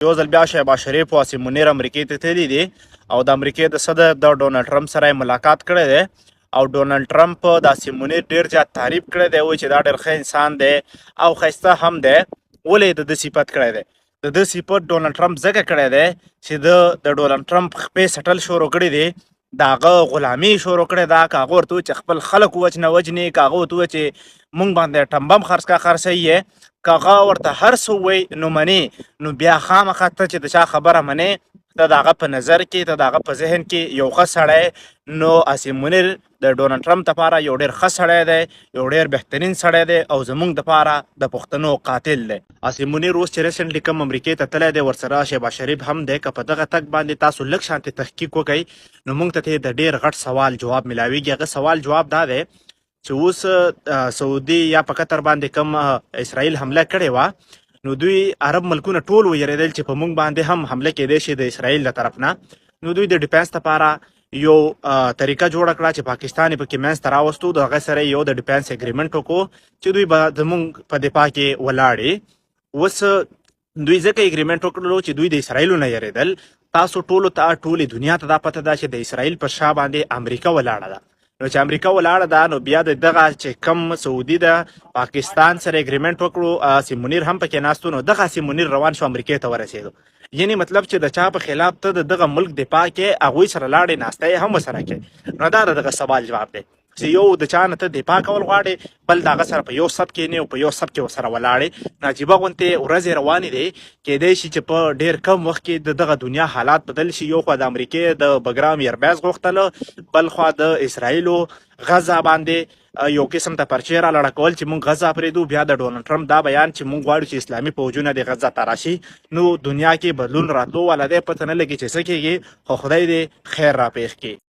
یو ځل بیا شهباز شریف او عاصم منیر امریکې ته تللي دي او د امریکې د صدر د ډونالډ ټرمپ سره ملاقات کړی دی او ډونالډ ټرمپ د عاصم منیر ډیر زیات تعریف کړی دی، وایي چې دا ډېر ښه انسان دی او ښایسته هم دی. ولې د ده صفت کړی دی؟ د ده صفت ډونالډ ټرمپ ځکه کړی دی چې د ډونالډ ټرمپ خپې سټل شروع کړي دي، د هغه غلامي شروع کړې ده. که هغه ورته ووایي چې خپل خلک ووجني، که هغه ورته ووایي چې موږ باندې ټمبم خرڅوي یې، که هغه ورته هر څه ووایي نو منې، نو بیا خامخا ته چې د چا خبره منې، ته د هغه په نظر کې، ته د هغه په ذهن کې یو ښه سړی. نو عاصم منیر د ډونالډ ټرمپ دپاره یو ډېر ښه سړی دی، یو ډېر بهترین سړی دی او زموږ دپاره د پښتنو قاتل دی. عاصم منیر اوس چې ریسنټلی کوم امریکې ته تللی دی، ورسره شهباز شریف هم دی. که په دغه تګ باندې تاسو لږ شانتې تحقیق وکئ نو موږ ته د ډېر غټ سوال جواب ملاویږي. هغه سوال جواب دا دی چې اوس سعودي یا په قطر باندې کوم اسرائیل حمله کړې وه، نو دوی عرب ملکونه ټول ویرېدل چې په موږ باندې هم حمله کېدی شي د اسرائیل له طرف نه. نو دوی د ډیفینس لپاره یو طریقه جوړه کړه چې پاکستان یې پکې منځ ته راوستو. د هغه سره یو د ډیفینس اګریمنټ وکړو چې دوی به زموږ په دفاع کې ولاړې. اوس دوی ځکه اګریمنټ وکړلو چې دوی د اسرائیلو نه یېرېدل. تاسو ټولو ته ټولې دنیا ته دا پته ده چې د اسرائیل پر شا باندې امریکا ولاړه ده. نو چې امریکا ولاړه ده نو بیا د دغه چې کم سعودي د پاکستان سره اګریمنټ وکړو، عاصم منیر هم پکې ناستو، نو دغه عاصم منیر روان شو امریکې ته ورسېدو. یعنی مطلب چې د چا په خلاف ته د دغه ملک دفاع کې هغوی سره لاړې ناسته یې هم ورسره کوې. نو دا د دغه سوال جواب دی چې یو د چا نه ته دفاع کول غواړې، بل د هغه سره په یو صف کښېنې او په یو صف کې ورسره ولاړې. عجیبه غوندې ورځې روانې دی، کیدی شي چې په ډېر کم وخت کې د دغه دنیا حالات بدل شي. یو خوا د امریکې د بګرام ایربیز غوښتله، بل خوا د اسرائیلو غزه باندې یو قسم ته پرچې را لړه کول چې موږ غزه پرېږدو. بیا د ډونالډ ټرمپ دا بیان چې موږ غواړو چې اسلامي فوجونه د غزه ته راشي. نو دنیا کې بدلون راتلو والا دی، پته نه لګي چې څه کېږي، خو خدای دې خیر راپېښ کړي.